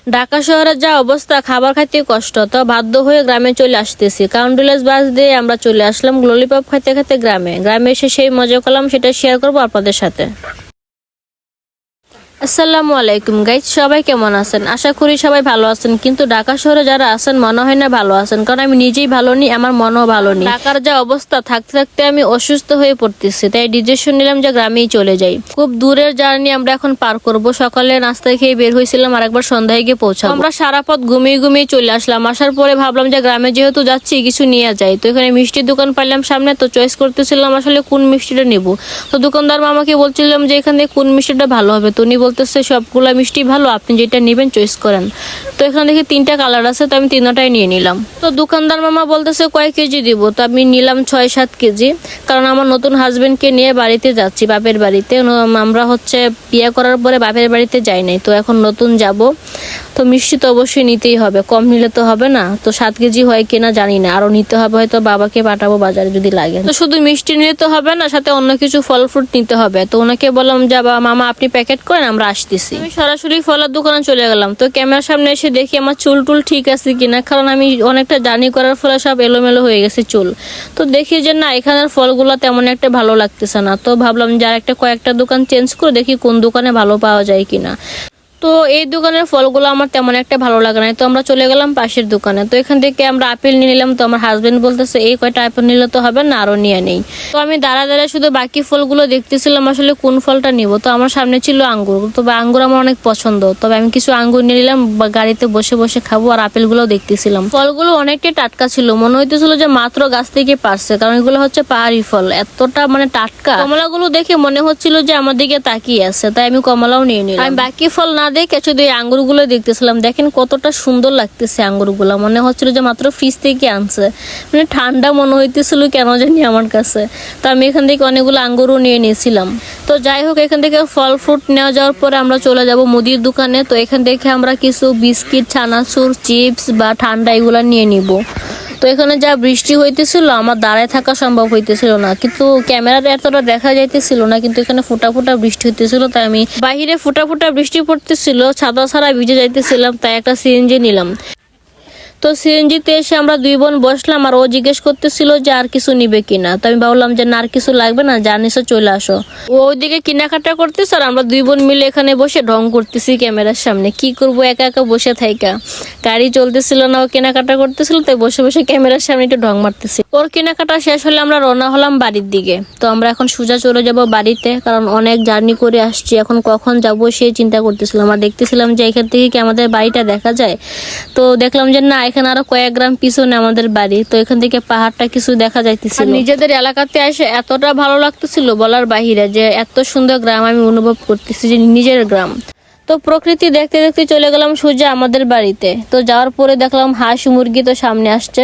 ঢাকা শহরের যা অবস্থা, খাবার খাইতে কষ্ট, তো বাধ্য হয়ে গ্রামে চলে আসতেছি। কাউন্ডিলাস বাস দিয়ে আমরা চলে আসলাম ললিপপ খাইতে খাইতে গ্রামে এসে সেই মজা করলাম, সেটা শেয়ার করবো আপনাদের সাথে। আসসালামু আলাইকুম গাইজ, সবাই কেমন আছেন? আশা করি সবাই ভালো আছেন, কিন্তু ঢাকা শহরে যারা আছেন মনে হয় না ভালো আছেন, কারণ আমি নিজেই ভালো নেই, আমার মনও ভালো নেই। ঢাকার যা অবস্থা, থাকতে থাকতে আমি অসুস্থ হয়ে পড়তেছি, তাই ডিসিশন নিলাম যে গ্রামেই চলে যাই। খুব দূরের জার্নি আমরা এখন পার করব। সকালে নাস্তা খেয়ে বের হয়েছিলাম, আর একবার সন্ধ্যায় গিয়ে পৌঁছাবো। আমরা সারা পথ ঘুমিয়ে চলে আসলাম। আসার পরে ভাবলাম যে গ্রামে যেহেতু যাচ্ছি কিছু নিয়ে যাই, তো এখানে মিষ্টির দোকান পাইলাম সামনে, তো চয়েস করতেছিলাম আসলে কোন মিষ্টিটা নিব। তো দোকানদার মামাকে বলছিলাম যে এখানে কোন মিষ্টিটা ভালো হবে, তো উনি বলতেছে সবগুলা মিষ্টি ভালো, আপনি যেটা নেবেন চয়েস করেন। তো এখানে দেখি 3টা কালার আছে, তো আমি 3টাই নিয়ে নিলাম। তো দোকানদার মামা বলতেছে কয় কেজি দিব, তো আমি নিলাম 6-7 কেজি, কারণ আমার নতুন হাজবেন্ডকে নিয়ে বাড়িতে যাচ্ছি, বাপের বাড়িতে। আমরা বিয়ে করার পরে বাপের বাড়িতে যাই নাই, তো এখন নতুন যাব, তো মিষ্টি তো অবশ্যই নিতেই হবে, কম নিলে তো হবে না। তো 7 কেজি হয় কিনা জানি না, আরো নিতে হবে, হয়তো বাবাকে পাঠাবো বাজারে যদি লাগে। তো শুধু মিষ্টি নিলে তো হবে না, সাথে অন্য কিছু ফল ফ্রুট নিতে হবে। তো ওনাকে বললাম যে মামা আপনি প্যাকেট করেন, আমরা আসতেছি। আমি সরাসরি ফলের দোকানে চলে গেলাম। তো ক্যামেরার সামনে এসে দেখি আমার চুল টুল ঠিক আছে কিনা, কারণ আমি অনেকটা জার্নি করার ফলে সব এলোমেলো হয়ে গেছে চুল। তো দেখি যে না, এখানের ফলগুলো তেমন একটা ভালো লাগতেছে না, তো ভাবলাম যে কয়েকটা দোকান চেঞ্জ করে দেখি কোন দোকানে ভালো পাওয়া যায় কিনা। তো এই দোকানের ফলগুলো আমার তেমন একটা ভালো লাগে না, তো আমরা চলে গেলাম পাশের দোকানে। তো এখান থেকে আমরা আপেল নিয়ে নিলাম। তো আমার হাজবেন্ড বলতেছে এই কয়টা আপেল নিলে তো হবে না, আরো নিয়ে নেই। তো আমি দাঁড়া শুধু বাকি ফলগুলো দেখতেছিলাম আসলে কোন ফলটা নিব। তো আমার সামনে ছিল আঙ্গুর, তবে আঙ্গুর আমার অনেক পছন্দ, তবে আমি কিছু আঙ্গুর নিয়ে নিলাম, গাড়িতে বসে বসে খাবো। আর আপেলগুলো দেখতেছিলাম, ফলগুলো অনেকটাই টাটকা ছিল, মনে হইতেছিল যে মাত্র গাছ থেকে পারছে, কারণ এগুলো হচ্ছে পাহাড়ি ফল, এতটা টাটকা। কমলাগুলো দেখে মনে হচ্ছিল যে আমার দিকে তাকিয়ে আছে, তাই আমি কমলাও নিয়ে নিলাম। আমি বাকি ফল না দেখে শুধু এই আঙ্গুরগুলো দেখতেছিলাম। দেখেন কতটা সুন্দর লাগতেছে আঙ্গুরগুলো, মনে হচ্ছিল যে মাত্র ফ্রিজ থেকে আনছে, ঠান্ডা মনে হইতেছিল কেন জানি আমার কাছে। তো আমি এখান থেকে অনেকগুলো আঙ্গুরও নিয়ে নিয়েছিলাম। তো যাই হোক, এখান থেকে ফল ফ্রুট নেওয়া যাওয়ার পরে আমরা চলে যাব মুদির দোকানে। তো এখান থেকে আমরা কিছু বিস্কিট, চানাচুর, চিপস বা ঠান্ডা এগুলা নিয়ে নিব। তো এখানে যা বৃষ্টি হইতেছিল, আমার দাঁড়ায় থাকা সম্ভব হইতেছিল না, কিন্তু ক্যামেরার এতটা দেখা যাইতেছিল না, কিন্তু এখানে ফোটা ফোটা বৃষ্টি হইতেছিল, তাই আমি বাহিরে ফোটা ফোটা বৃষ্টি পড়তেছিল, ছাতা ছাড়া ভিজে যাইতেছিলাম, তাই একটা সিএনজি নিলাম। তো সিএনজিতে এসে আমরা 2 বোন বসলাম, আর ও জিজ্ঞেস করতেছিল যে আর কিছু নিবে কিনা। তো আমি ভাবলাম যে না, আর কিছু লাগবে না, জানিসও চলে আসো। ও ওইদিকে কেনাকাটা করতেছে, আর আমরা 2 বোন মিলে এখানে বসে ঢং করতেছি ক্যামেরার সামনে। কি করবো, একা একা বসে থাইকা, গাড়ি চলতেছিল না, ও কেনাকাটা করতেছিল, তাই বসে বসে ক্যামেরার সামনে একটু ঢং মারতেছি। ওর কেনাকাটা শেষ হলে আমরা রওনা হলাম বাড়ির দিকে। তো আমরা এখন সোজা চলে যাব বাড়িতে, কারণ অনেক জার্নি করে আসছি, এখন কখন যাব সেই চিন্তা করতেছিলাম। আর দেখতেছিলাম যে এখান থেকে কি আমাদের বাড়িটা দেখা যায়। তো দেখলাম যে না, এখানে আরো কয়েক গ্রাম পিছনে আমাদের বাড়ি, তো এখান থেকে পাহাড়টা কিছু দেখা যাইতেছিল। নিজেদের এলাকাতে এসে এতটা ভালো লাগতেছিল বলার বাহিরে, যে এত সুন্দর গ্রাম আমি অনুভব করতেছি, যে নিজের গ্রাম। তো প্রকৃতি দেখতে দেখতে চলে গেলাম সোজা আমাদের বাড়িতে। তো যাওয়ার পরে দেখলাম হাঁস মুরগি তো সামনে আসছে,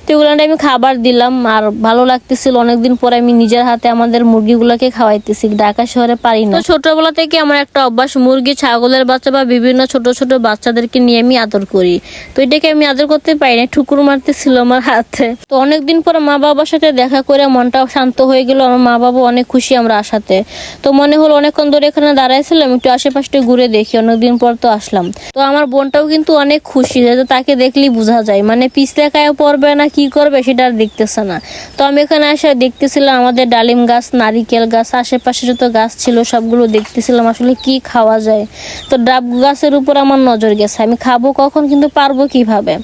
তো এগুলো আমি খাবার দিলাম, আর ভালো লাগতেছিল। অনেকদিন পরে আমি নিজের হাতে আমাদের মুরগিগুলোকে খাওয়াইতেছি, ঢাকা শহরে পারি না। তো ছোটবেলা থেকে আমার একটা অভ্যাস, মুরগি, ছাগলের বাচ্চা বা বিভিন্ন ছোট ছোট বাচ্চাদেরকে নিয়ে আমি আদর করি। তো এটাকে আমি আদর করতে পারি না, ঠুকুর মারতেছিল আমার হাতে। তো অনেকদিন পরে মা বাবার সাথে দেখা করে মনটা শান্ত হয়ে গেল, আমার মা বাবা অনেক খুশি আমরা আসাতে। তো মনে হলো অনেকক্ষণ ধরে এখানে দাঁড়াইছিলাম, একটু আশেপাশে ঘুরে দেখি, অনেকদিন পর তো আসলাম। তো আমার বোনটাও কিন্তু অনেক খুশি, তাকে দেখলেই বোঝা যায়, পিছলে খায় পড়বে না কি করবে সেটা আর দেখতেছে না। তো আমি এখানে এসে দেখতেছিলাম আমাদের ডালিম গাছ, নারিকেল গাছ, আশেপাশে যত গাছ ছিল সবগুলো দেখতেছিলাম আসলে কি খাওয়া যায়। তো ডাব গাছের উপর আমার নজর গেছে, আমি খাবো কখন, কিন্তু পারবো কিভাবে।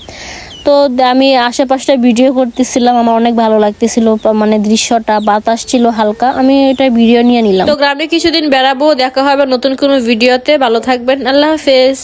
তো আমি আশেপাশটা ভিডিও করতেছিলাম, আমার অনেক ভালো লাগতেছিল, দৃশ্যটা, বাতাস ছিল হালকা, আমি এটা ভিডিও নিয়ে নিলাম। তো গ্রামে কিছুদিন বেড়াবো, দেখা হবে নতুন কোনো ভিডিওতে। ভালো থাকবেন, আল্লাহ হাফেজ।